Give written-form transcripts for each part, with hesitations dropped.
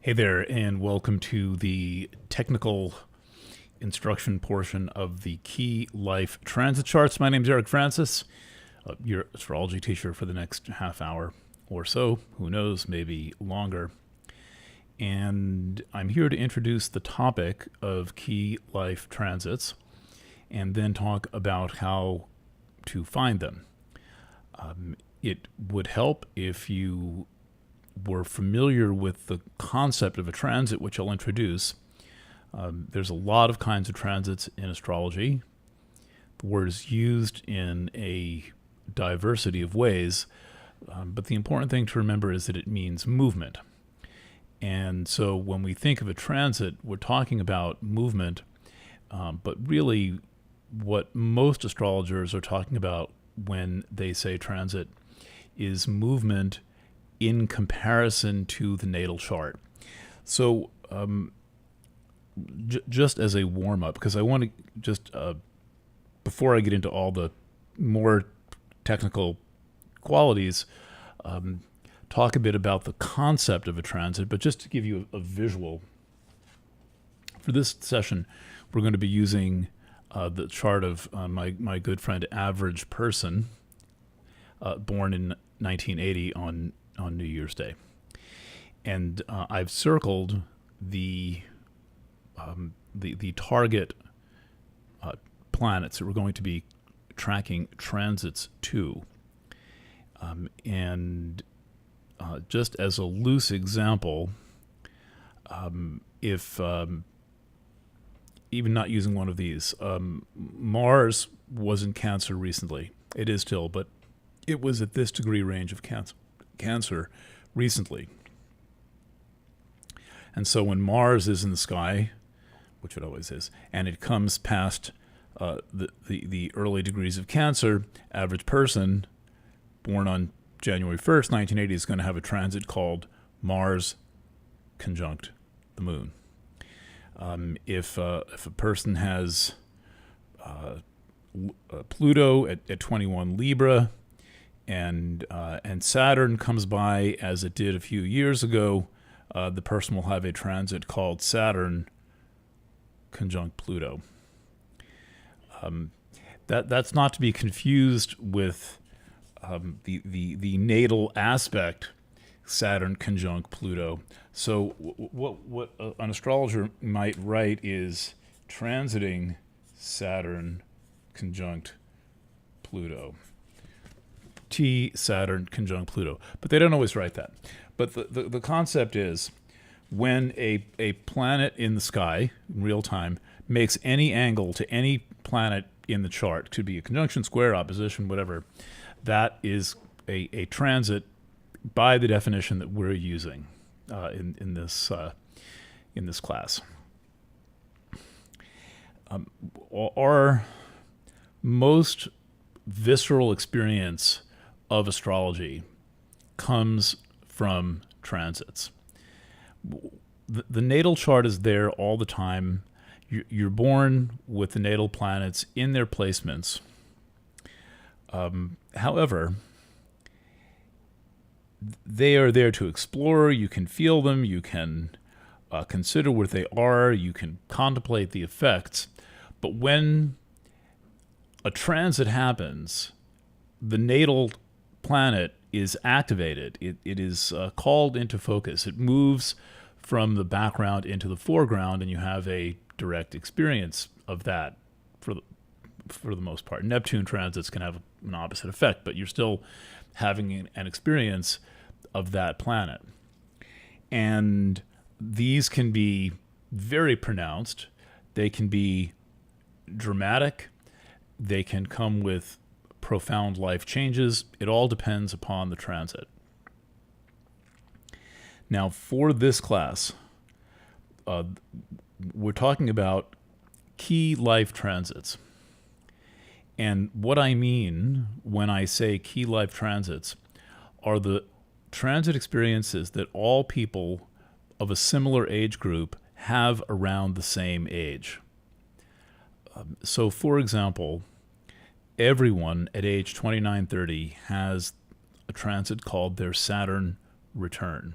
Hey there, and welcome to the technical instruction portion of the Key Life Transit Charts. My name is Eric Francis, your astrology teacher for the next half hour or so. Who knows, maybe longer. And I'm here to introduce the topic of key life transits and then talk about how to find them. It would help if you were familiar with the concept of a transit, which I'll introduce. There's a lot of kinds of transits in astrology. The word is used in a diversity of ways, but the important thing to remember is that it means movement. And so when we think of a transit, we're talking about movement, but really what most astrologers are talking about when they say transit is movement in comparison to the natal chart. So just as a warm-up, because I want to just, before I get into all the more technical qualities, talk a bit about the concept of a transit, but just to give you a visual. For this session, we're going to be using the chart of my good friend Average Person, born in 1980 on New Year's Day. And I've circled the target planets that we're going to be tracking transits to. And just as a loose example, if even not using one of these, Mars was in Cancer recently. It is still, but it was at this degree range of Cancer recently. And so when Mars is in the sky, which it always is, and it comes past the early degrees of Cancer, Average Person, born on January 1st, 1980, is going to have a transit called Mars conjunct the Moon. If a person has Pluto at 21 Libra, and Saturn comes by as it did a few years ago, the person will have a transit called Saturn conjunct Pluto. That's not to be confused with the natal aspect, Saturn conjunct Pluto. So what an astrologer might write is transiting Saturn conjunct Pluto. T Saturn conjunct Pluto. But they don't always write that. But the concept is when a planet in the sky in real time makes any angle to any planet in the chart, could be a conjunction, square, opposition, whatever, that is a transit by the definition that we're using in this class. Our most visceral experience of astrology comes from transits. The natal chart is there all the time. You're born with the natal planets in their placements. However, they are there to explore. You can feel them. You can consider what they are. You can contemplate the effects. But when a transit happens, the natal planet is activated. It is called into focus. It moves from the background into the foreground, and you have a direct experience of that for the most part. Neptune transits can have an opposite effect, but you're still having an experience of that planet. And these can be very pronounced. They can be dramatic. They can come with profound life changes. It all depends upon the transit. Now, for this class, we're talking about key life transits. And what I mean when I say key life transits are the transit experiences that all people of a similar age group have around the same age. So, for example, everyone at age 29-30 has a transit called their Saturn return.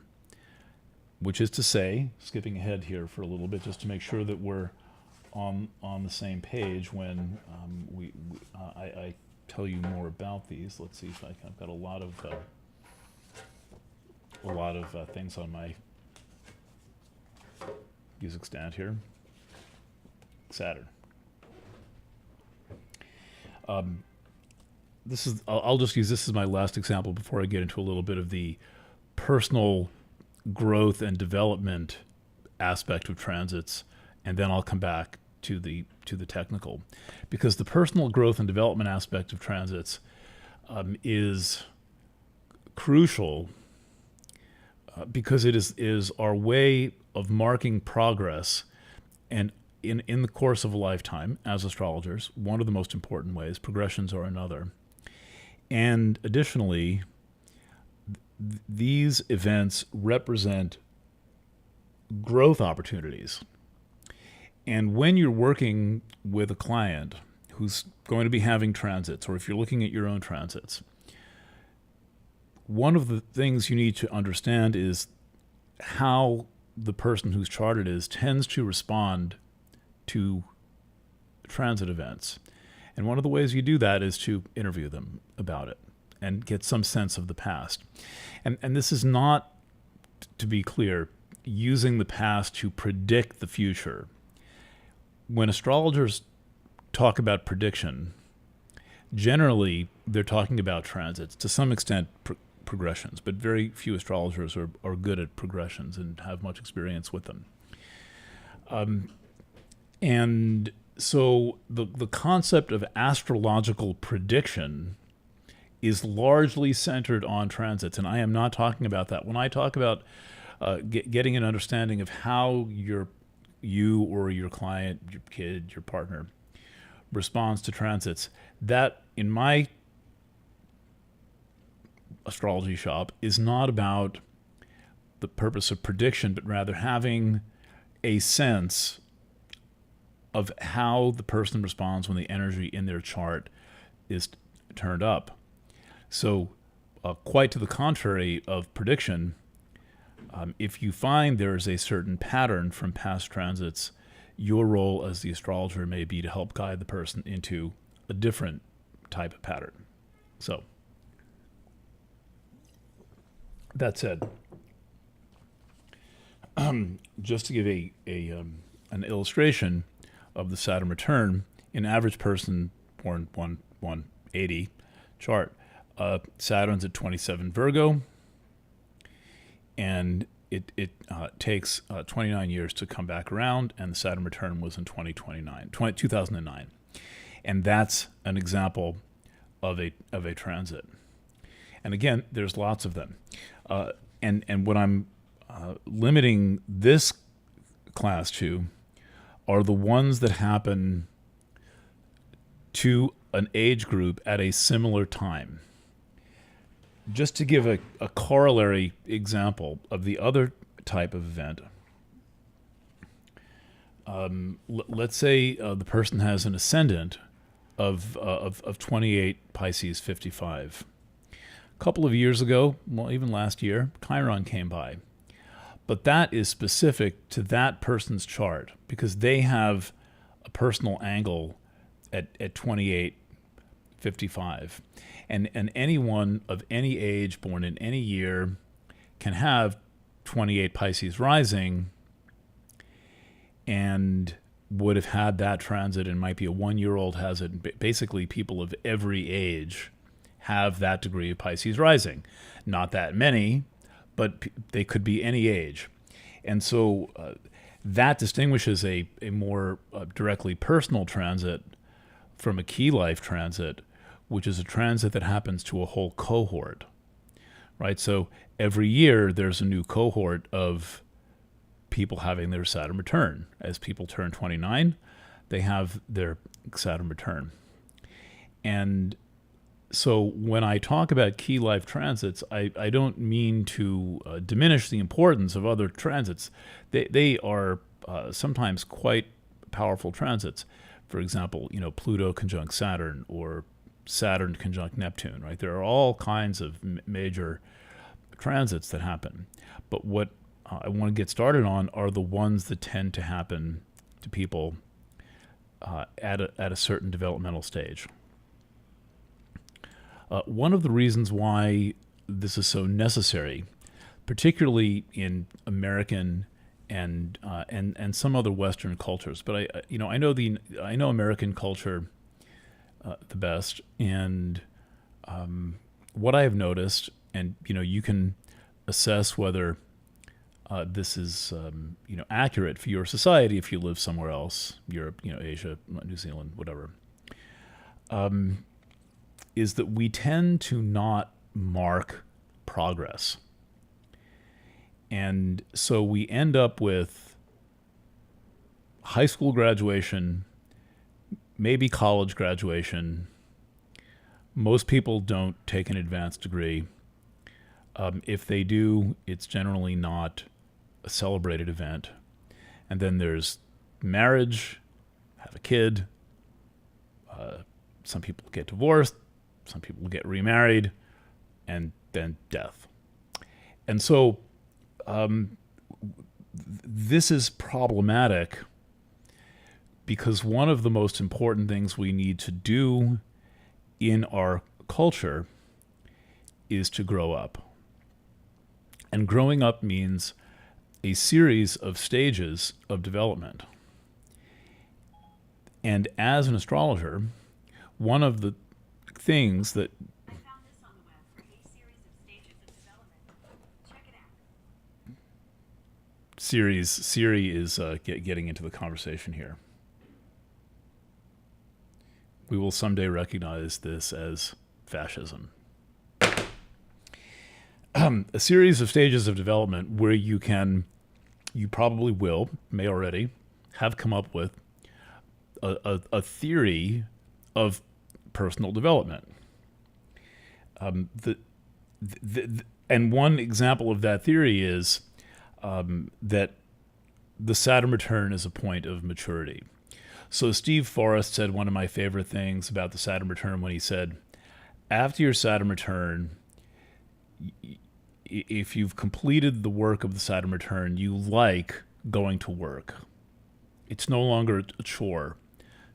which is to say, skipping ahead here for a little bit, just to make sure that we're on the same page when I tell you more about these. Let's see if I've got a lot of things on my music stand here. Saturn. I'll just use this as my last example before I get into a little bit of the personal growth and development aspect of transits, and then I'll come back to the technical, because the personal growth and development aspect of transits is crucial because it is our way of marking progress, and in the course of a lifetime as astrologers, one of the most important ways. Progressions are another. And additionally, these events represent growth opportunities. And when you're working with a client who's going to be having transits, or if you're looking at your own transits, one of the things you need to understand is how the person whose chart it is tends to respond to transit events. And one of the ways you do that is to interview them about it and get some sense of the past. And this is not, to be clear, using the past to predict the future. When astrologers talk about prediction, generally they're talking about transits, to some extent progressions, but very few astrologers are good at progressions and have much experience with them. And so the concept of astrological prediction is largely centered on transits, and I am not talking about that. When I talk about getting an understanding of how you or your client, your kid, your partner responds to transits, that in my astrology shop is not about the purpose of prediction, but rather having a sense of how the person responds when the energy in their chart is turned up. So quite to the contrary of prediction, if you find there is a certain pattern from past transits, your role as the astrologer may be to help guide the person into a different type of pattern. So, that said, just to give an illustration of the Saturn return, an average person born 180 chart, Saturn's at 27 Virgo, and it takes 29 years to come back around, and the Saturn return was in 2009. And that's an example of a transit. And again, there's lots of them. And what I'm limiting this class to are the ones that happen to an age group at a similar time. Just to give a corollary example of the other type of event, let's say the person has an ascendant of 28 Pisces 55. A couple of years ago, well, even last year, Chiron came by. But that is specific to that person's chart because they have a personal angle at 28 55. And anyone of any age born in any year can have 28 Pisces rising and would have had that transit, and might be a 1-year-old has it. Basically, people of every age have that degree of Pisces rising. Not that many, but they could be any age. And so that distinguishes a more directly personal transit from a key life transit, which is a transit that happens to a whole cohort, right? So every year there's a new cohort of people having their Saturn return. As people turn 29, they have their Saturn return. And so when I talk about key life transits, I don't mean to diminish the importance of other transits. They are sometimes quite powerful transits. For example, Pluto conjunct Saturn, or Saturn conjunct Neptune, right? There are all kinds of major transits that happen. But what I want to get started on are the ones that tend to happen to people at a certain developmental stage. One of the reasons why this is so necessary, particularly in American and some other Western cultures, but I know American culture the best, and what I have noticed, and you can assess whether this is accurate for your society if you live somewhere else, Europe, Asia, New Zealand, whatever, is that we tend to not mark progress. And so we end up with high school graduation, maybe college graduation. Most people don't take an advanced degree. If they do, it's generally not a celebrated event. And then there's marriage, have a kid. Some people get divorced. Some people get remarried. And then death. And so this is problematic because one of the most important things we need to do in our culture is to grow up. And growing up means a series of stages of development. And as an astrologer, one of the things that Siri is getting into the conversation here. We will someday recognize this as fascism. A series of stages of development where you probably may already have come up with a theory of personal development. And one example of that theory is that the Saturn return is a point of maturity. So Steve Forrest said one of my favorite things about the Saturn return when he said, after your Saturn return, if you've completed the work of the Saturn return, you like going to work. It's no longer a chore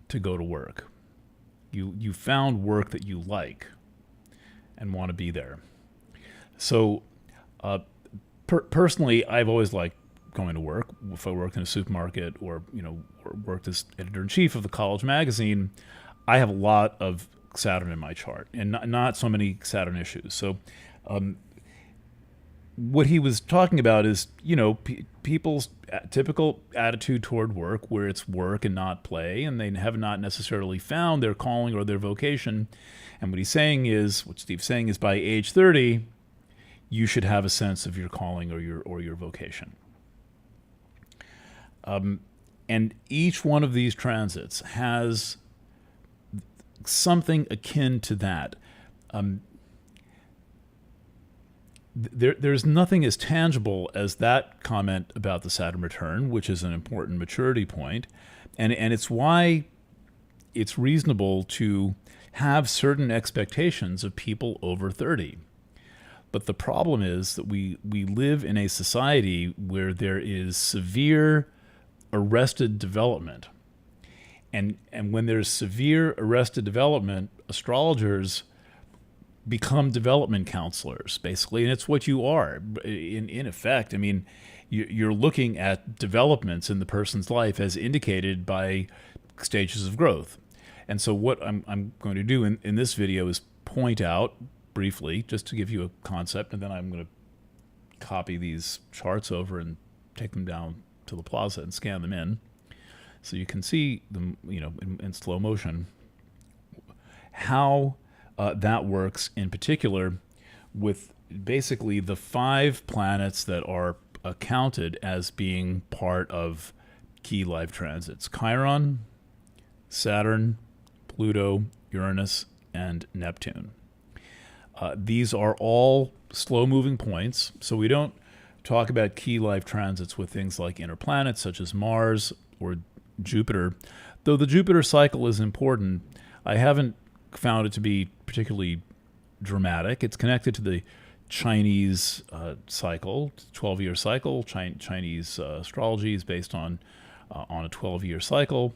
to go to work. You found work that you like and want to be there. So personally, I've always liked going to work. If I worked in a supermarket or worked as editor-in-chief of the college magazine, I have a lot of Saturn in my chart and not so many Saturn issues. So what he was talking about is, people's typical attitude toward work, where it's work and not play, and they have not necessarily found their calling or their vocation. And what Steve's saying is by age 30, you should have a sense of your calling or your vocation. And each one of these transits has something akin to that. There's nothing as tangible as that comment about the Saturn return, which is an important maturity point. And it's why it's reasonable to have certain expectations of people over 30. But the problem is that we live in a society where there is severe arrested development. And when there's severe arrested development, astrologers become development counselors, basically. And it's what you are, in effect. I mean, you're looking at developments in the person's life as indicated by stages of growth. And so what I'm going to do in this video is point out briefly, just to give you a concept, and then I'm going to copy these charts over and take them down to the plaza and scan them in, so you can see them, in slow motion, how that works. In particular, with basically the 5 planets that are counted as being part of key life transits: Chiron, Saturn, Pluto, Uranus, and Neptune. These are all slow-moving points, so we don't talk about key life transits with things like inner planets such as Mars or Jupiter. Though the Jupiter cycle is important, I haven't found it to be particularly dramatic. It's connected to the Chinese cycle, 12-year cycle. Chinese astrology is based on a 12-year cycle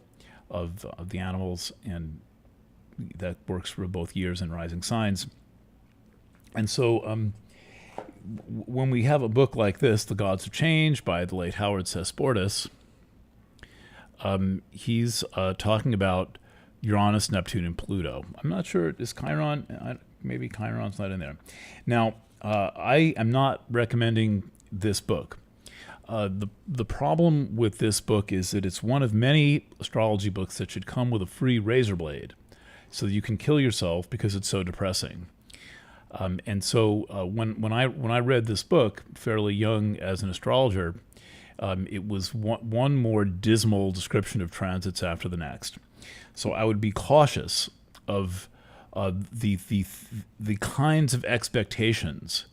of the animals, and that works for both years and rising signs. And so when we have a book like this, The Gods of Change by the late Howard Sessportis, he's talking about Uranus, Neptune, and Pluto. I'm not sure, is Chiron, maybe Chiron's not in there. Now, I am not recommending this book. The problem with this book is that it's one of many astrology books that should come with a free razor blade so that you can kill yourself because it's so depressing. And so when I read this book, fairly young as an astrologer, it was one more dismal description of transits after the next. So I would be cautious of the kinds of expectations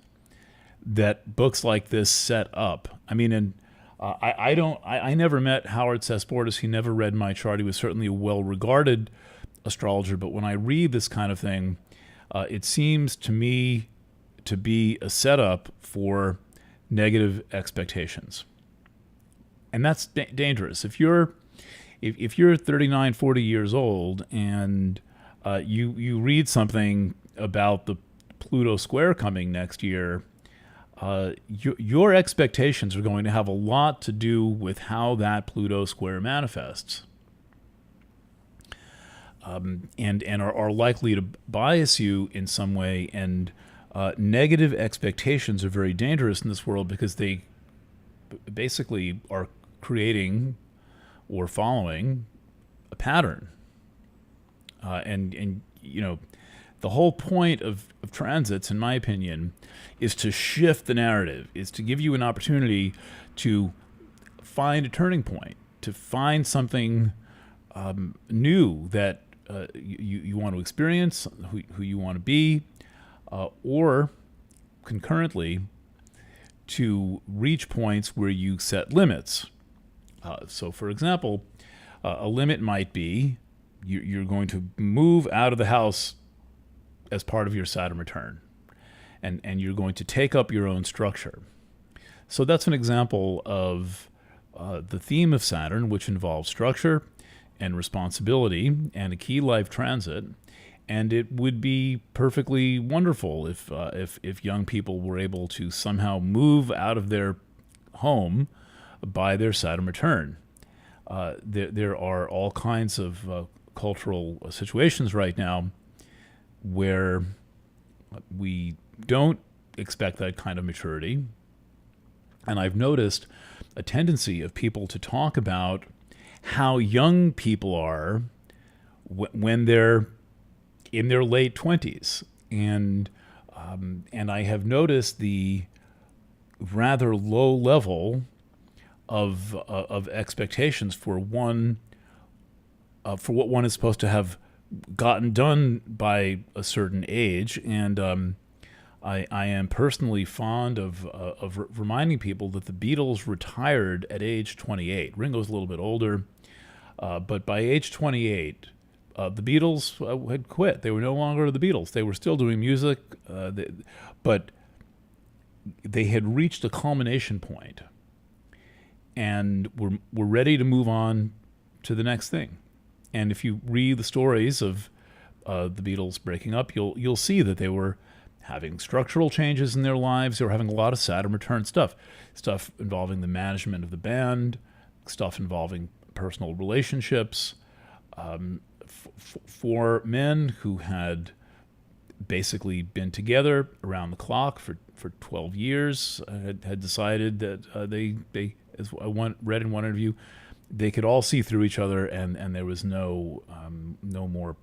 that books like this set up. I mean, and I never met Howard Sessportis. He never read my chart. He was certainly a well-regarded astrologer. But when I read this kind of thing, it seems to me to be a setup for negative expectations. And that's dangerous. If you're 39, 40 years old and you read something about the Pluto square coming next year, your expectations are going to have a lot to do with how that Pluto square manifests, and are likely to bias you in some way. And negative expectations are very dangerous in this world because they basically are creating or following a pattern. And you know, the whole point of transits, in my opinion, is to shift the narrative, is to give you an opportunity to find a turning point, to find something new that you want to experience, who you want to be, or concurrently to reach points where you set limits. So, for example, a limit might be you're going to move out of the house as part of your Saturn return, and you're going to take up your own structure. So that's an example of the theme of Saturn, which involves structure and responsibility and a key life transit. And it would be perfectly wonderful if young people were able to somehow move out of their home by their Saturn return. There are all kinds of cultural situations right now where we don't expect that kind of maturity. And I've noticed a tendency of people to talk about how young people are when they're in their late 20s. And I have noticed the rather low level of expectations for one for what one is supposed to have gotten done by a certain age. And I am personally fond of reminding people that the Beatles retired at age 28. Ringo's a little bit older, but by age 28, the Beatles had quit. They were no longer the Beatles. They were still doing music, but they had reached a culmination point and were ready to move on to the next thing. And if you read the stories of the Beatles breaking up, you'll see that they were having structural changes in their lives. They were having a lot of Saturn return stuff involving the management of the band, stuff involving personal relationships. For men who had basically been together around the clock for 12 years, had decided that they, as I read in one interview, they could all see through each other, and there was no more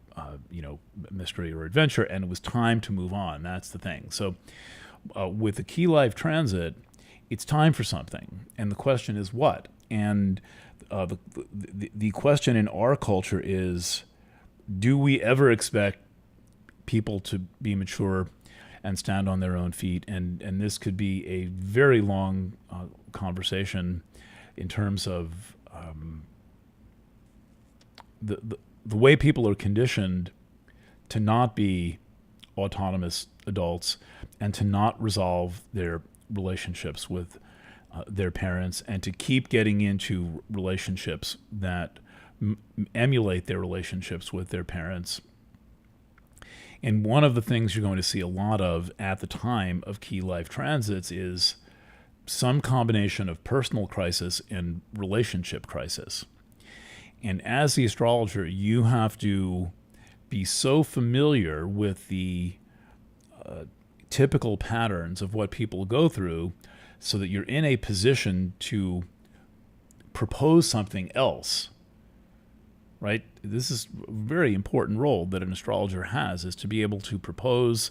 mystery or adventure, and it was time to move on. That's the thing. So with the key life transit, it's time for something, and the question is what? And the question in our culture is, do we ever expect people to be mature and stand on their own feet? And this could be a very long conversation in terms of the way people are conditioned to not be autonomous adults and to not resolve their relationships with their parents, and to keep getting into relationships that emulate their relationships with their parents. And one of the things you're going to see a lot of at the time of key life transits is some combination of personal crisis and relationship crisis. And as the astrologer, you have to be so familiar with the typical patterns of what people go through so that you're in a position to propose something else, right? This is a very important role that an astrologer has, is to be able to propose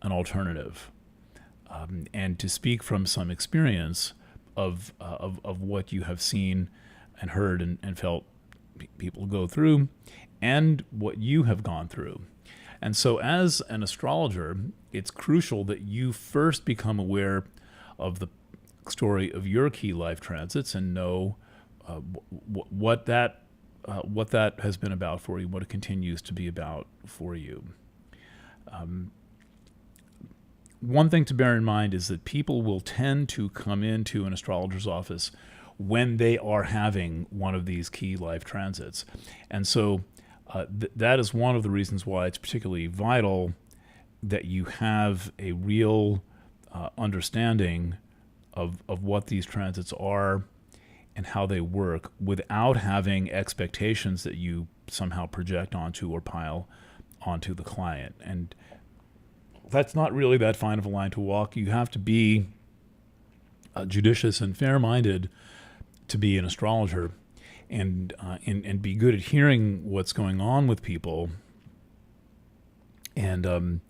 an alternative and to speak from some experience of what you have seen and heard and felt people go through, and what you have gone through. And so as an astrologer, it's crucial that you first become aware of the story of your key life transits and know what that has been about for you, what it continues to be about for you. One thing to bear in mind is that people will tend to come into an astrologer's office when they are having one of these key life transits. And so that is one of the reasons why it's particularly vital that you have a real understanding of what these transits are and how they work, without having expectations that you somehow project onto or pile onto the client. And that's not really that fine of a line to walk. You have to be judicious and fair-minded to be an astrologer, and be good at hearing what's going on with people, and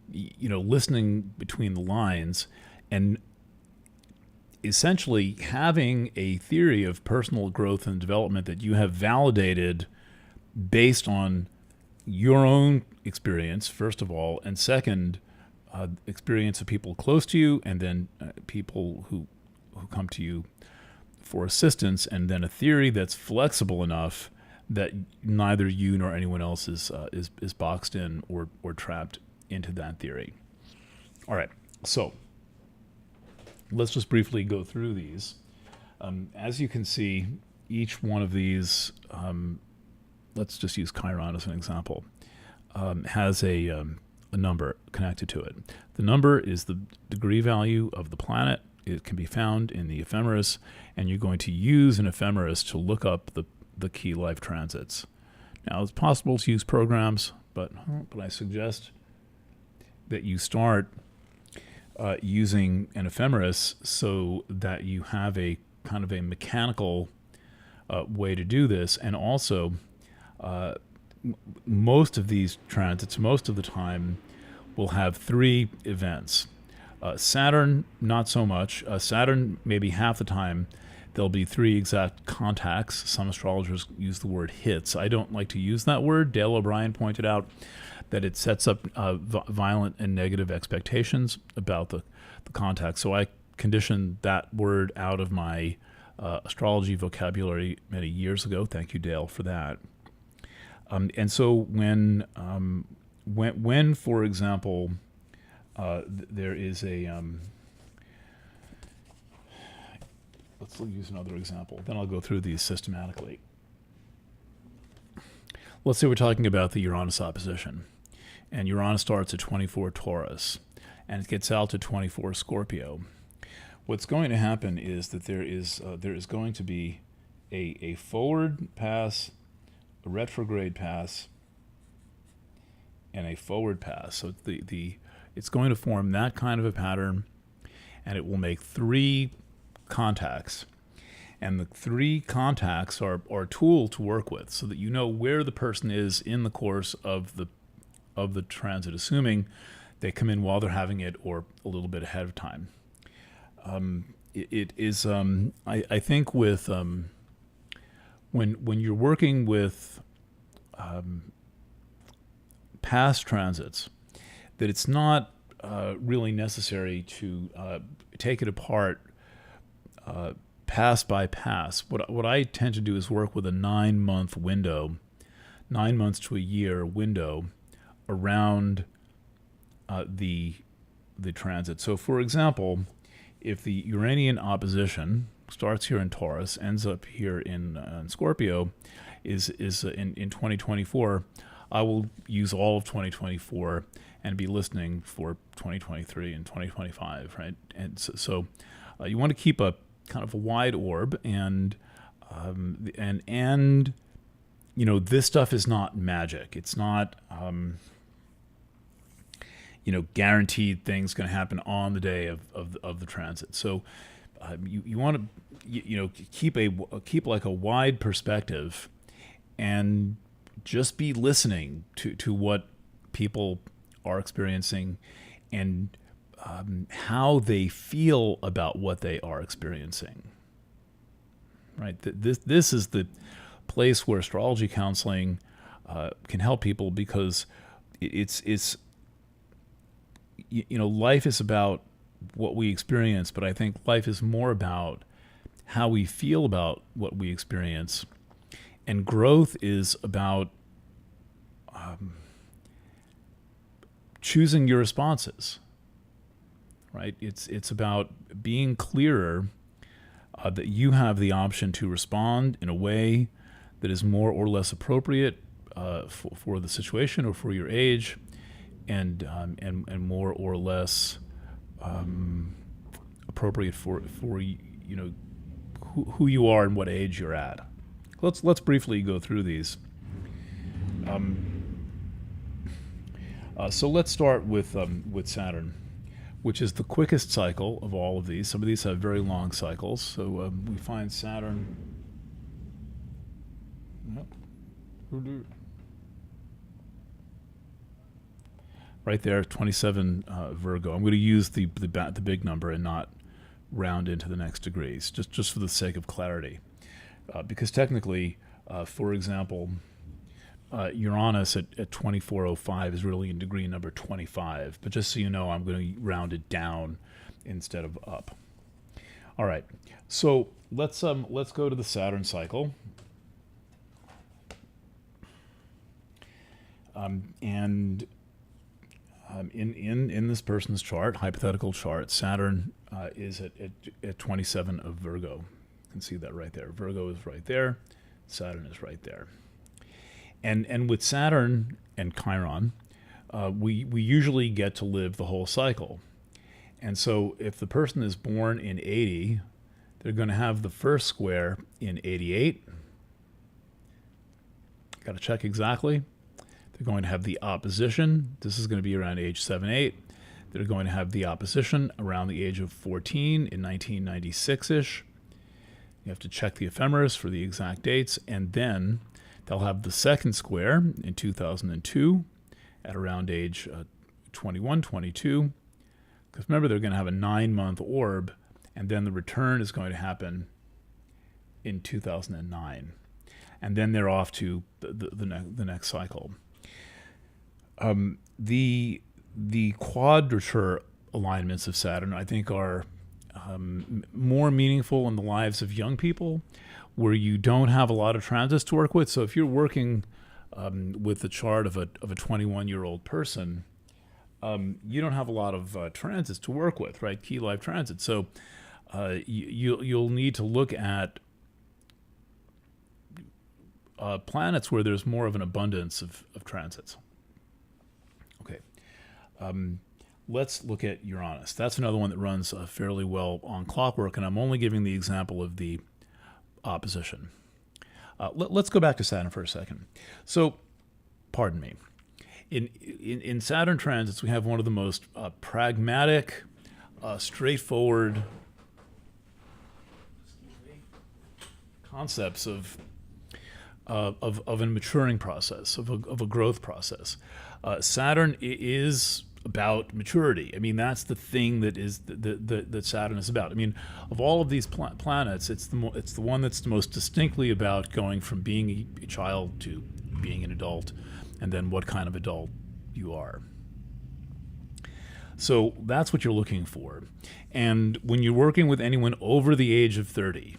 listening between the lines, and essentially having a theory of personal growth and development that you have validated based on your own experience, first of all, and second, experience of people close to you, and then people who come to you for assistance, and then a theory that's flexible enough that neither you nor anyone else is boxed in or trapped into that theory. All right, so let's just briefly go through these. As you can see, each one of these, let's just use Chiron as an example, has a number connected to it. The number is the degree value of the planet. It can be found in the ephemeris, and you're going to use an ephemeris to look up the key life transits. Now, it's possible to use programs, but I suggest that you start using an ephemeris so that you have a kind of a mechanical way to do this. And also, most of these transits, most of the time, will have 3 events. Saturn, not so much. Saturn, maybe half the time, there'll be 3 exact contacts. Some astrologers use the word hits. I don't like to use that word. Dale O'Brien pointed out that it sets up violent and negative expectations about the contact. So I conditioned that word out of my astrology vocabulary many years ago. Thank you, Dale, for that. And so when for example, there is a let's use another example. Then I'll go through these systematically. Let's say we're talking about the Uranus opposition, and Uranus starts at 24 Taurus, and it gets out to 24 Scorpio. What's going to happen is that there is going to be a forward pass, a retrograde pass, and a forward pass. So it's going to form that kind of a pattern, and it will make 3 contacts. And the 3 contacts are a tool to work with, so that you know where the person is in the course of the transit, assuming they come in while they're having it or a little bit ahead of time. It is I think with when you're working with past transits, that it's not really necessary to take it apart pass by pass. What I tend to do is work with a 9-month window, 9 months to a year window around the the transit. So, for example, if the Uranian opposition starts here in Taurus, ends up here in Scorpio, is in 2024, I will use all of 2024 and be listening for 2023 and 2025, right? And so you want to keep a kind of a wide orb, and you know, this stuff is not magic. It's not you know, guaranteed things going to happen on the day of the transit. So you want to you know, keep like a wide perspective, and just be listening to what people are experiencing, and how they feel about what they are experiencing. Right. This is the place where astrology counseling can help people, because it's you know, life is about what we experience, but I think life is more about how we feel about what we experience, and growth is about choosing your responses. Right? It's about being clearer that you have the option to respond in a way that is more or less appropriate for the situation or for your age, and more or less appropriate for you know, who you are and what age you're at. Let's briefly go through these. So let's start with Saturn, which is the quickest cycle of all of these. Some of these have very long cycles. So we find Saturn. Right there, 27 Virgo. I'm going to use the big number and not round into the next degrees, just for the sake of clarity. Because technically, for example, Uranus at 2405 is really in degree number 25. But just so you know, I'm going to round it down instead of up. All right, so let's go to the Saturn cycle. In this person's chart, hypothetical chart, Saturn is at 27 of Virgo. You can see that right there. Virgo is right there. Saturn is right there. And with Saturn and Chiron, we usually get to live the whole cycle. And so if the person is born in 80, they're going to have the first square in 88. Got to check exactly. They're going to have the opposition. This is going to be around age 7, 8. They're going to have the opposition around the age of 14 in 1996-ish. You have to check the ephemeris for the exact dates. And then they'll have the second square in 2002 at around age 21, 22. Because remember, they're going to have a 9-month orb, and then the return is going to happen in 2009. And then they're off to the next cycle. The quadrature alignments of Saturn, I think, are more meaningful in the lives of young people, where you don't have a lot of transits to work with. So if you're working with the chart of a 21-year-old person, you don't have a lot of transits to work with, right? Key life transits. So you'll need to look at planets where there's more of an abundance of transits. Okay. Let's look at Uranus. That's another one that runs fairly well on clockwork, and I'm only giving the example of the opposition. Let's go back to Saturn for a second. So, pardon me. In Saturn transits, we have one of the most pragmatic, straightforward concepts of a maturing process, of a growth process. Saturn is about maturity. I mean, that's the thing that is that Saturn is about. I mean, of all of these planets, it's the one that's the most distinctly about going from being a child to being an adult, and then what kind of adult you are. So that's what you're looking for. And when you're working with anyone over the age of 30,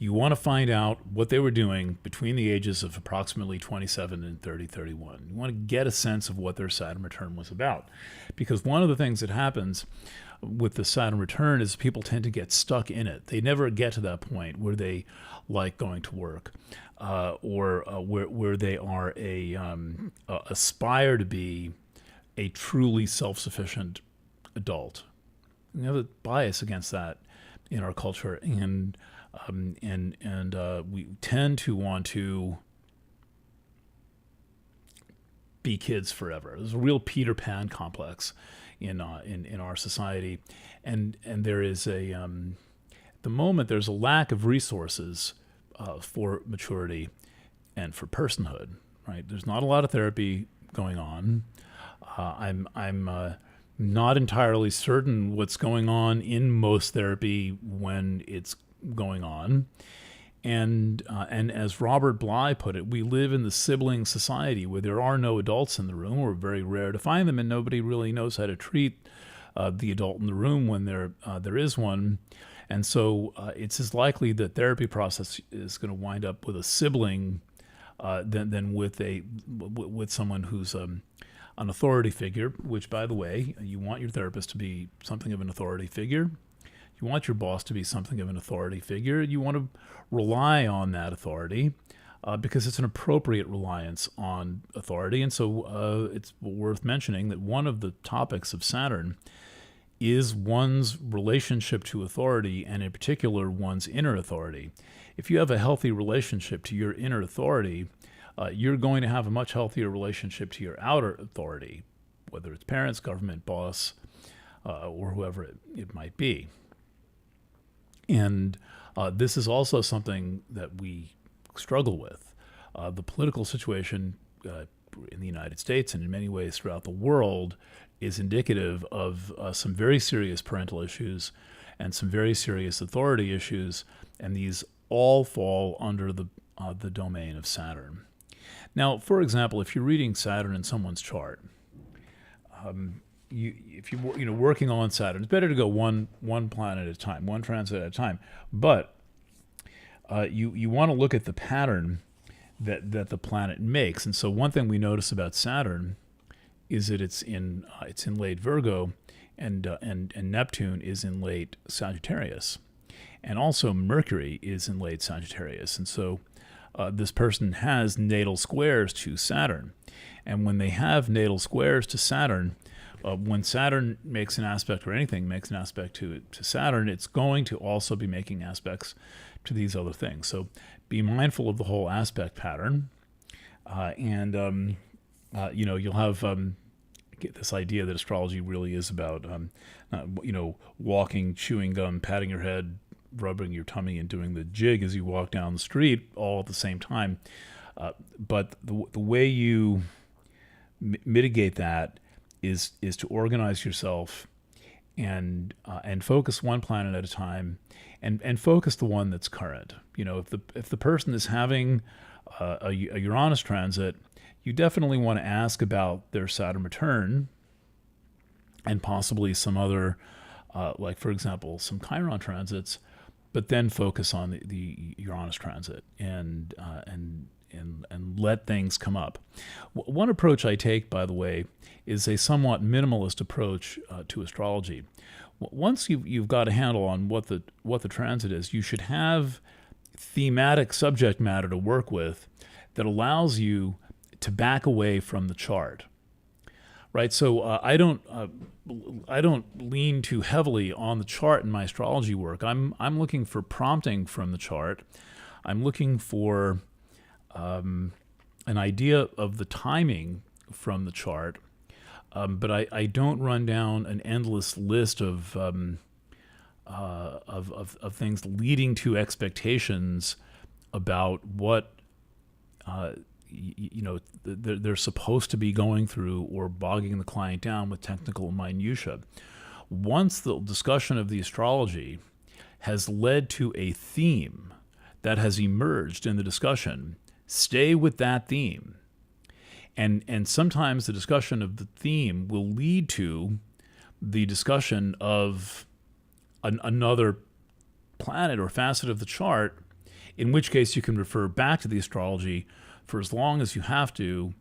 You want to find out what they were doing between the ages of approximately 27 and 31. You want to get a sense of what their Saturn return was about. Because one of the things that happens with the Saturn return is people tend to get stuck in it. They never get to that point where they like going to work, or where they are aspire to be a truly self-sufficient adult. We have a bias against that in our culture, and we tend to want to be kids forever. There's a real Peter Pan complex in our society, and there is at the moment there's a lack of resources for maturity and for personhood. Right? There's not a lot of therapy going on. I'm not entirely certain what's going on in most therapy when it's going on. And as Robert Bly put it, we live in the sibling society where there are no adults in the room, or very rare to find them, and nobody really knows how to treat the adult in the room when there is one. And so it's as likely that therapy process is going to wind up with a sibling than with someone who's an authority figure, which, by the way, you want your therapist to be something of an authority figure. You want your boss to be something of an authority figure. You want to rely on that authority because it's an appropriate reliance on authority. And so it's worth mentioning that one of the topics of Saturn is one's relationship to authority, and in particular, one's inner authority. If you have a healthy relationship to your inner authority, you're going to have a much healthier relationship to your outer authority, whether it's parents, government, boss, or whoever it might be. And this is also something that we struggle with. The political situation in the United States and in many ways throughout the world is indicative of some very serious parental issues and some very serious authority issues, and these all fall under the domain of Saturn. Now, for example, if you're reading Saturn in someone's chart, if you're working on Saturn, it's better to go one planet at a time, one transit at a time. But you want to look at the pattern that the planet makes. And so one thing we notice about Saturn is that it's in late Virgo, and Neptune is in late Sagittarius, and also Mercury is in late Sagittarius. And so this person has natal squares to Saturn, and when they have natal squares to Saturn, when Saturn makes an aspect, or anything makes an aspect to Saturn, it's going to also be making aspects to these other things. So be mindful of the whole aspect pattern, and you'll have get this idea that astrology really is about walking, chewing gum, patting your head, rubbing your tummy, and doing the jig as you walk down the street all at the same time. But the way you mitigate that is to organize yourself and focus one planet at a time, and focus the one that's current. If the person is having a Uranus transit, you definitely want to ask about their Saturn return, and possibly some other, like for example, some Chiron transits, but then focus on the Uranus transit and let things come up. One approach I take, by the way, is a somewhat minimalist approach to astrology. Once you've got a handle on what the transit is, you should have thematic subject matter to work with that allows you to back away from the chart. Right, so I don't lean too heavily on the chart in my astrology work. I'm looking for prompting from the chart. I'm looking for an idea of the timing from the chart, but I don't run down an endless list of things leading to expectations about what they're supposed to be going through, or bogging the client down with technical minutia. Once the discussion of the astrology has led to a theme that has emerged in the discussion, stay with that theme. And sometimes the discussion of the theme will lead to the discussion of another planet or facet of the chart, in which case you can refer back to the astrology for as long as you have to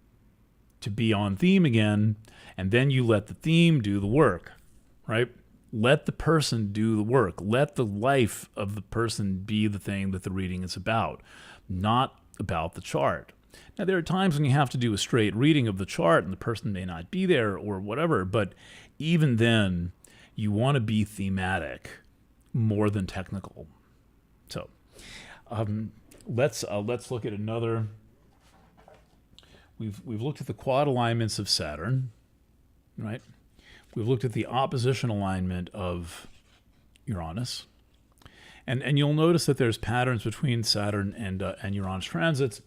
be on theme again, and then you let the theme do the work, right? Let the person do the work. Let the life of the person be the thing that the reading is about, not about the chart. Now, there are times when you have to do a straight reading of the chart and the person may not be there or whatever, but even then, you want to be thematic more than technical. So, let's look at another. We've looked at the quad alignments of Saturn, right? We've looked at the opposition alignment of Uranus, and you'll notice that there's patterns between Saturn and Uranus transits,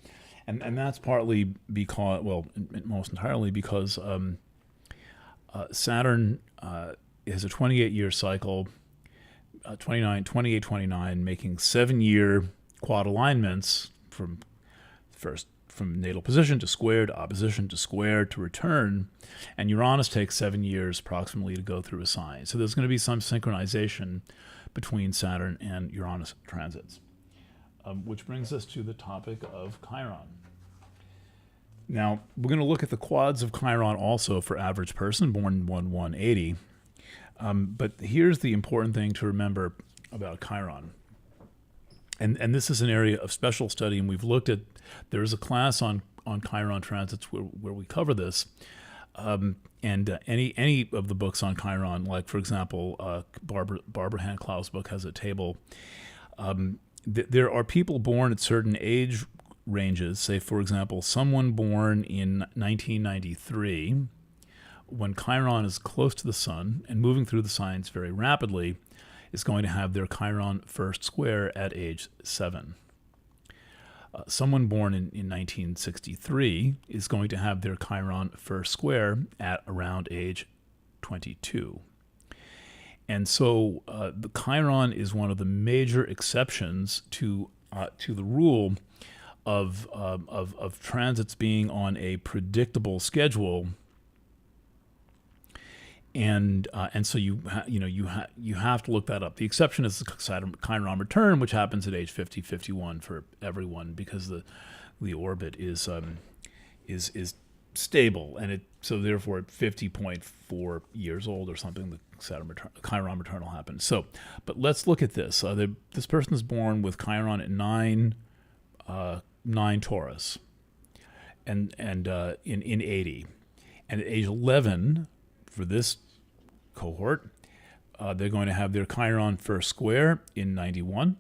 and that's partly because, well, most entirely because Saturn is a 28-year cycle, 28-29, making 7-year quad alignments from natal position to square to opposition to square to return, and Uranus takes 7 years approximately to go through a sign. So there's going to be some synchronization between Saturn and Uranus transits, which brings us to the topic of Chiron. Now, we're going to look at the quads of Chiron also for average person born 1-1-80. But here's the important thing to remember about Chiron. And this is an area of special study, and we've looked at, there's a class on Chiron transits where we cover this. Any of the books on Chiron, like, for example, Barbara Hand-Klau's book has a table. There are people born at certain age ranges. Say, for example, someone born in 1993, when Chiron is close to the sun and moving through the signs very rapidly, is going to have their Chiron first square at age 7. Someone born in 1963 is going to have their Chiron first square at around age 22. And so the Chiron is one of the major exceptions to the rule of transits being on a predictable schedule. And so you have to look that up. The exception is the Chiron return, which happens at age 50, 51 for everyone, because the orbit is stable, and so therefore at 50.4 years old or something, the Chiron return will happen. So, but let's look at this. This person is born with Chiron at 9 Taurus, and in 80, and at age 11 for this cohort, they're going to have their Chiron first square in 91.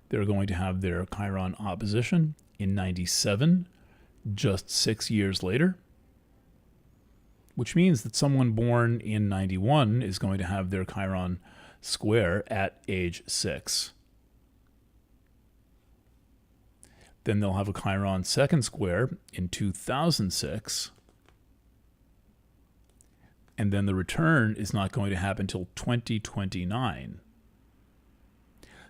They're going to have their Chiron opposition in 97, just 6 years later, which means that someone born in 91 is going to have their Chiron square at age 6. Then they'll have a Chiron second square in 2006. And then the return is not going to happen until 2029.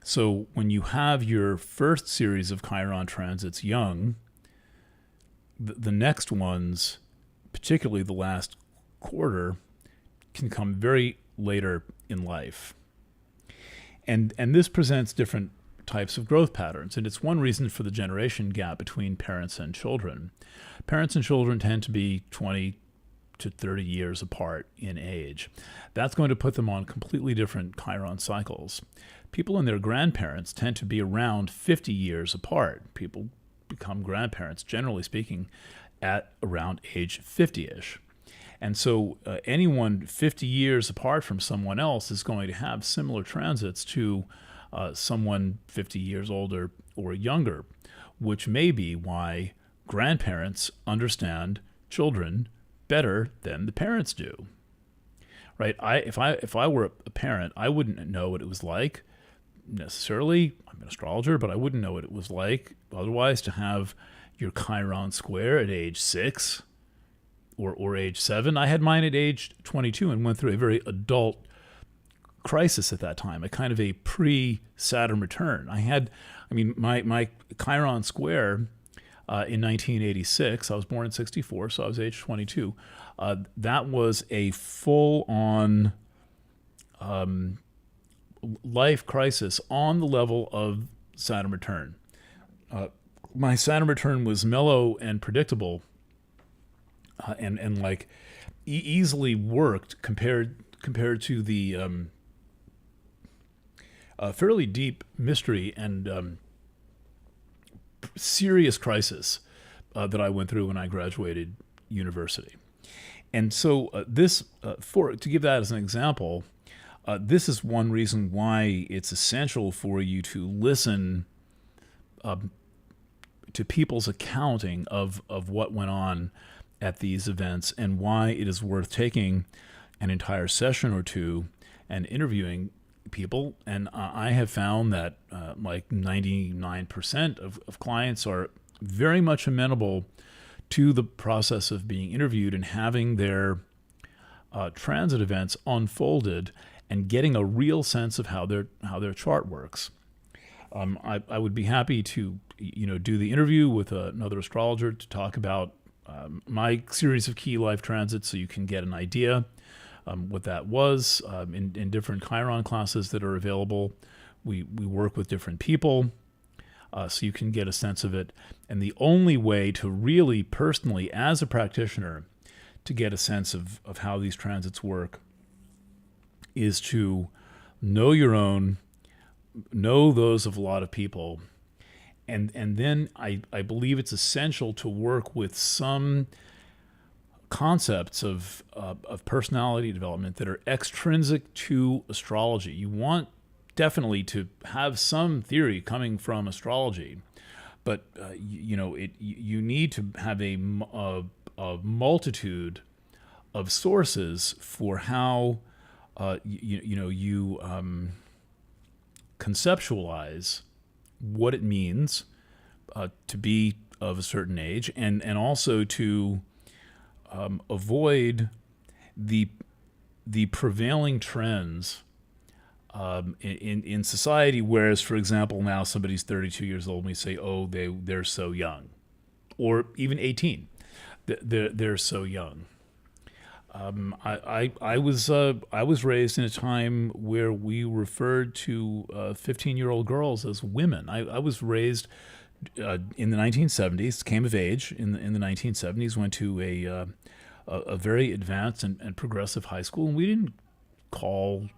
So when you have your first series of Chiron transits young, the next ones, particularly the last quarter, can come very later in life. And this presents different types of growth patterns, and it's one reason for the generation gap between parents and children. Parents and children tend to be 20 to 30 years apart in age. That's going to put them on completely different Chiron cycles. People and their grandparents tend to be around 50 years apart. People become grandparents, generally speaking, at around age 50-ish. And so anyone 50 years apart from someone else is going to have similar transits to someone 50 years older or younger, which may be why grandparents understand children better than the parents do, right? If I were a parent, I wouldn't know what it was like necessarily. I'm an astrologer, but I wouldn't know what it was like otherwise to have your Chiron square at age 6 or age 7. I had mine at age 22 and went through a very adult crisis at that time, a kind of a pre-Saturn return. My Chiron square in 1986, I was born in 64, so I was age 22. That was a full-on life crisis on the level of Saturn Return. My Saturn Return was mellow and predictable, and like easily worked compared to the fairly deep mystery and serious crisis that I went through when I graduated university. And so to give that as an example, this is one reason why it's essential for you to listen to people's accounting of what went on at these events, and why it is worth taking an entire session or two and interviewing people. And I have found that like 99% of clients are very much amenable to the process of being interviewed and having their transit events unfolded and getting a real sense of how their chart works. I would be happy to do the interview with another astrologer to talk about my series of key life transits, so you can get an idea what that was in different Chiron classes that are available. We work with different people, so you can get a sense of it. And the only way to really personally, as a practitioner, to get a sense of how these transits work is to know your own, know those of a lot of people, and then I believe it's essential to work with some concepts of personality development that are extrinsic to astrology. You want definitely to have some theory coming from astrology, but you need to have a multitude of sources for how you conceptualize what it means to be of a certain age, and also to avoid the prevailing trends in society. Whereas, for example, now somebody's 32 years old and we say, oh, they're so young, or even 18, they're so young. I was raised in a time where we referred to 15-year-old girls as women. I was raised in the 1970s, came of age in the 1970s, went to a very advanced and progressive high school, and we didn't call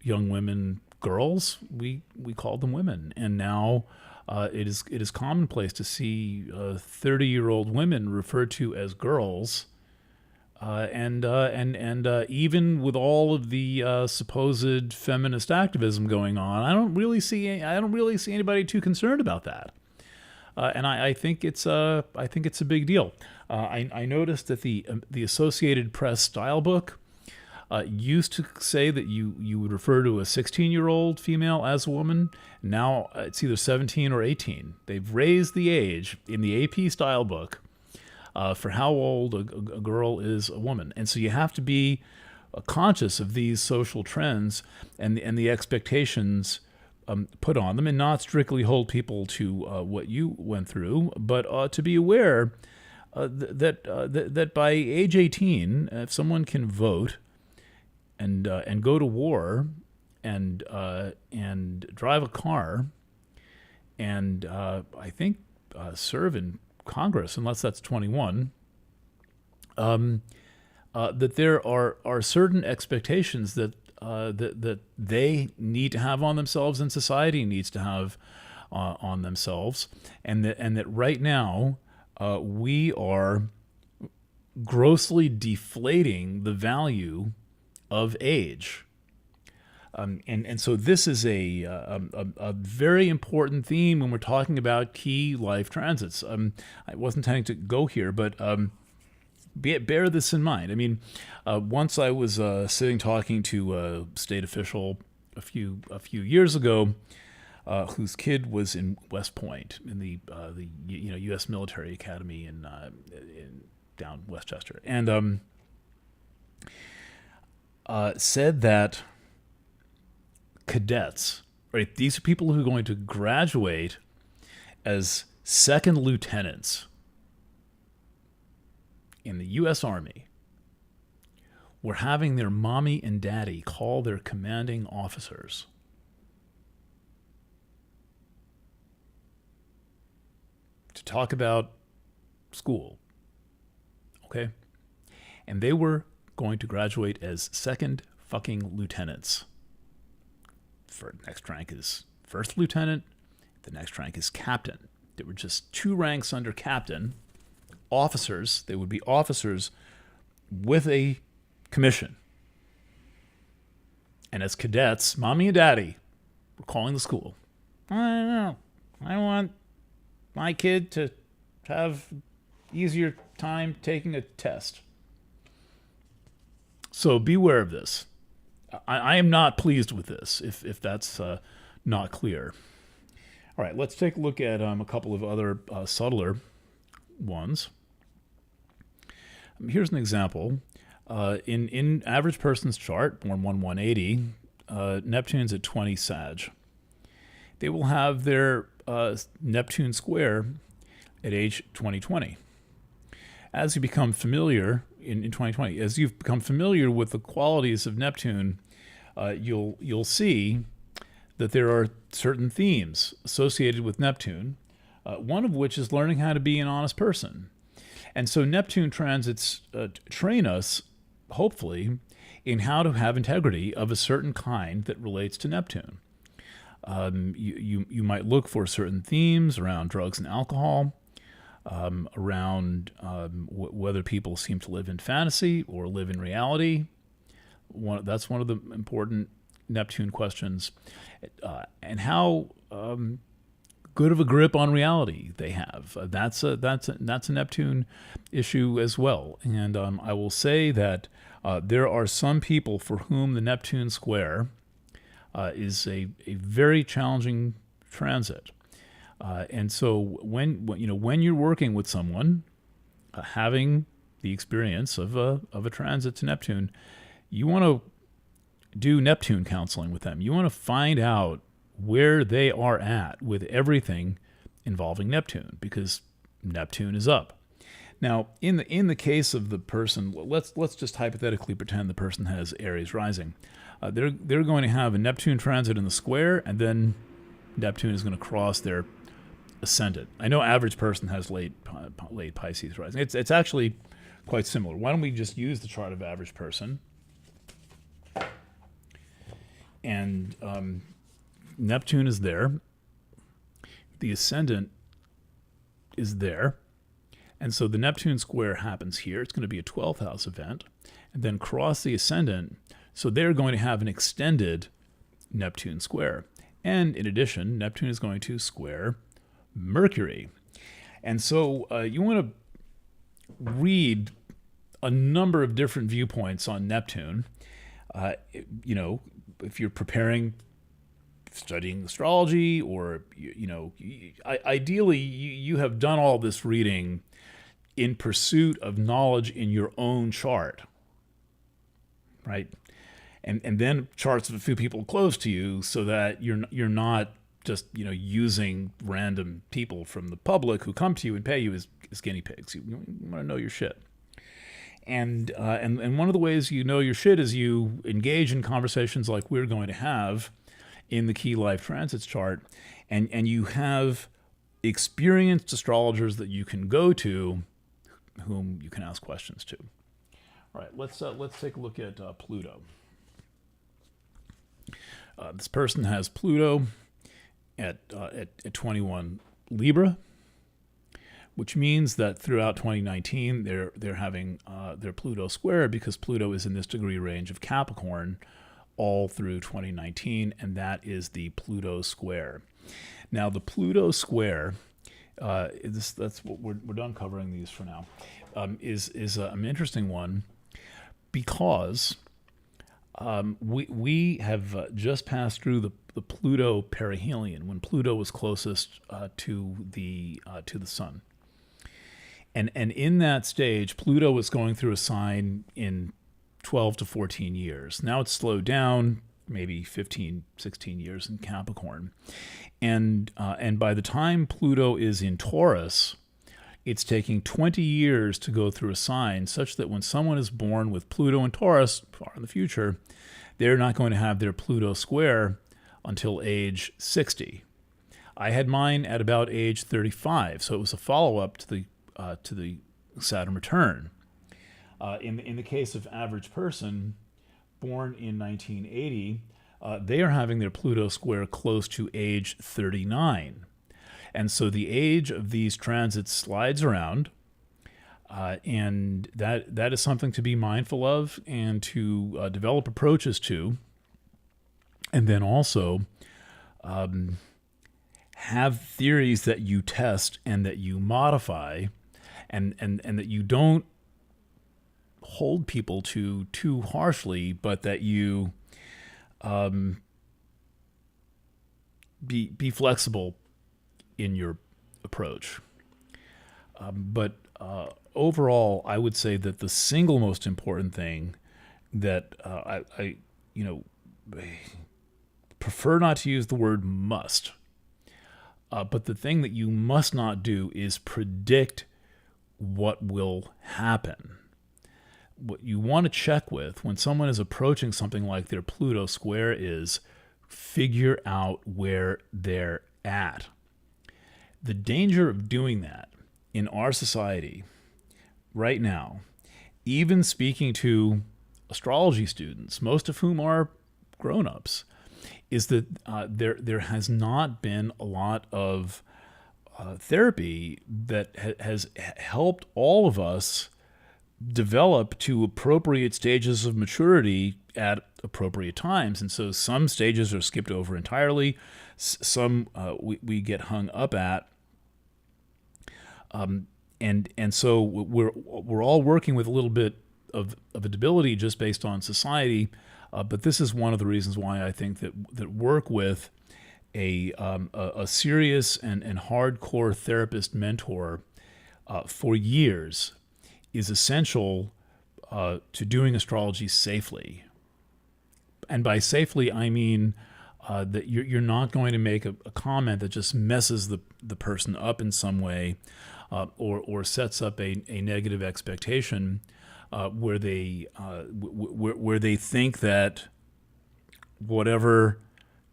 young women girls. We called them women, and now it is commonplace to see 30-year-old women referred to as girls. And even with all of the supposed feminist activism going on, I don't really see anybody too concerned about that. And I think it's a big deal. I noticed that the Associated Press style book used to say that you would refer to a 16-year-old female as a woman. Now it's either 17 or 18. They've raised the age in the AP style book for how old a girl is a woman. And so you have to be conscious of these social trends and the expectations put on them, and not strictly hold people to what you went through, but to be aware that by age 18, if someone can vote and go to war and drive a car and I think serve in Congress, unless that's 21, that there are certain expectations that they need to have on themselves and society needs to have on themselves, and that right now we are grossly deflating the value of age. And so this is a very important theme when we're talking about key life transits. I wasn't intending to go here, but bear this in mind. I mean, once I was sitting talking to a state official a few years ago, whose kid was in West Point in the U.S. Military Academy in down Westchester, and said that cadets, right? These are people who are going to graduate as second lieutenants in the U.S. Army, were having their mommy and daddy call their commanding officers to talk about school. Okay? And they were going to graduate as second fucking lieutenants. For next rank is first lieutenant, the next rank is captain. There were just 2 ranks under captain. Officers, they would be officers with a commission. And as cadets, mommy and daddy were calling the school. I don't know. I want my kid to have easier time taking a test. So beware of this. I am not pleased with this, if that's not clear. All right, let's take a look at a couple of other subtler ones. Here's an example. In average person's chart, born 1/180, Neptune's at 20 Sag. They will have their Neptune square at age 2020. As you become familiar in 2020, as you've become familiar with the qualities of Neptune, you'll see that there are certain themes associated with Neptune, one of which is learning how to be an honest person. And so Neptune transits train us, hopefully, in how to have integrity of a certain kind that relates to Neptune. You might look for certain themes around drugs and alcohol, around whether people seem to live in fantasy or live in reality. That's one of the important Neptune questions, and how good of a grip on reality they have. That's a Neptune issue as well. And I will say that there are some people for whom the Neptune square is a very challenging transit. And so when you're working with someone having the experience of a transit to Neptune, you want to do Neptune counseling with them. You want to find out where they are at with everything involving Neptune, because Neptune is up. Now, in the case of the person, let's just hypothetically pretend the person has Aries rising. They're going to have a Neptune transit in the square, and then Neptune is going to cross their ascendant. I know average person has late Pisces rising. It's actually quite similar. Why don't we just use the chart of average person? And Neptune is there. The ascendant is there. And so the Neptune square happens here. It's going to be a 12th house event. And then cross the ascendant. So they're going to have an extended Neptune square. And in addition, Neptune is going to square Mercury. And so you want to read a number of different viewpoints on Neptune. If you're preparing, studying astrology, or ideally you have done all this reading in pursuit of knowledge in your own chart, right? And then charts of a few people close to you, so that you're not just using random people from the public who come to you and pay you as guinea pigs. You want to know your shit. And one of the ways you know your shit is you engage in conversations like we're going to have in the Key Life Transits chart, and you have experienced astrologers that you can go to, whom you can ask questions to. All right, let's take a look at Pluto. This person has Pluto at 21 Libra, which means that throughout 2019 they're having their Pluto square, because Pluto is in this degree range of Capricorn all through 2019, and that is the Pluto square. Now the Pluto square, that's what we're done covering these for now, is an interesting one, because we have just passed through the Pluto perihelion, when Pluto was closest to the sun. And in that stage, Pluto was going through a sign in 12 to 14 years. Now it's slowed down, maybe 15, 16 years in Capricorn. And by the time Pluto is in Taurus, it's taking 20 years to go through a sign, such that when someone is born with Pluto in Taurus, far in the future, they're not going to have their Pluto square until age 60. I had mine at about age 35, so it was a follow-up to the Saturn return. In the case of average person, born in 1980, they are having their Pluto square close to age 39. And so the age of these transits slides around, and that is something to be mindful of and to develop approaches to. And then also have theories that you test and that you modify, and that you don't hold people to too harshly, but that you be flexible in your approach. But overall, I would say that the single most important thing that I prefer not to use the word must, but the thing that you must not do is predict what will happen. What you want to check with when someone is approaching something like their Pluto square is figure out where they're at. The danger of doing that in our society right now, even speaking to astrology students, most of whom are grown-ups, is that there has not been a lot of therapy that has helped all of us develop to appropriate stages of maturity at appropriate times. And so some stages are skipped over entirely. Some we get hung up at. And so we're all working with a little bit of a debility just based on society. But this is one of the reasons why I think that work with a serious and hardcore therapist mentor for years is essential to doing astrology safely. And by safely, I mean that you're not going to make a comment that just messes the person up in some way, or sets up a negative expectation where they think that whatever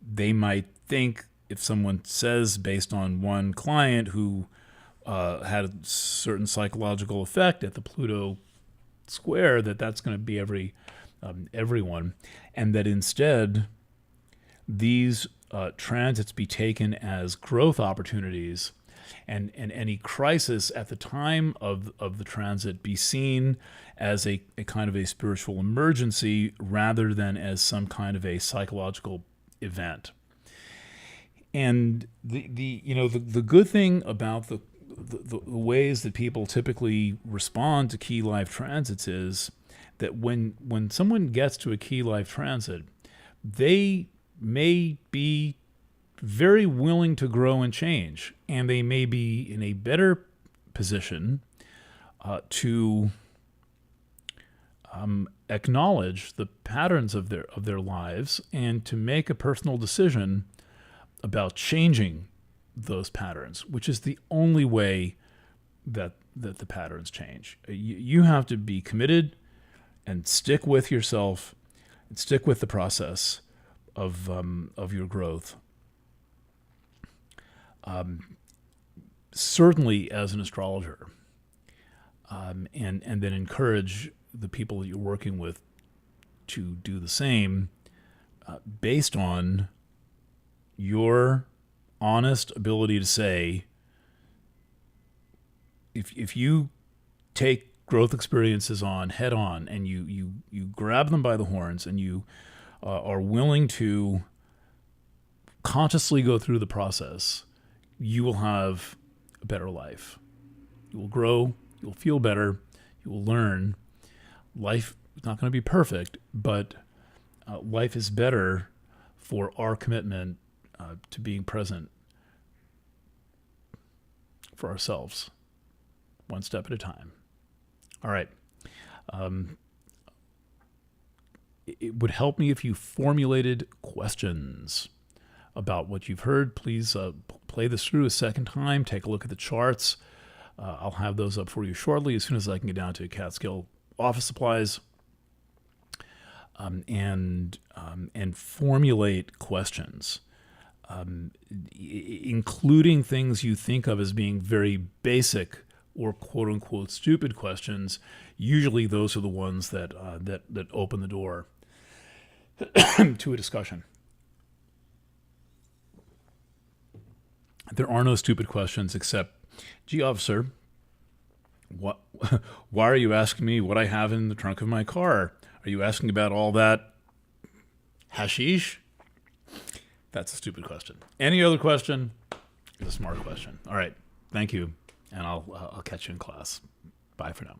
they might think, if someone says based on one client who had a certain psychological effect at the Pluto square, that's going to be everyone, and that instead these transits be taken as growth opportunities, and any crisis at the time of the transit be seen as a kind of a spiritual emergency rather than as some kind of a psychological event. And the good thing about the ways that people typically respond to key life transits is that when someone gets to a key life transit, they may be very willing to grow and change, and they may be in a better position to acknowledge the patterns of their lives and to make a personal decision about changing those patterns, which is the only way that the patterns change. You have to be committed and stick with yourself and stick with the process of your growth. Certainly as an astrologer, and then encourage the people that you're working with to do the same, based on your honest ability to say, if you take growth experiences on head on and you grab them by the horns and you are willing to consciously go through the process, you will have a better life. You will grow, you will feel better, you will learn. Life is not going to be perfect, but life is better for our commitment to being present for ourselves, one step at a time. All right. It would help me if you formulated questions about what you've heard. Please play this through a second time. Take a look at the charts. I'll have those up for you shortly as soon as I can get down to Catskill office supplies, and formulate questions. including things you think of as being very basic or quote unquote stupid questions. Usually, those are the ones that that open the door to a discussion. There are no stupid questions except, gee, officer, what? Why are you asking me what I have in the trunk of my car? Are you asking about all that hashish? That's a stupid question. Any other question is a smart question. All right. Thank you. And I'll catch you in class. Bye for now.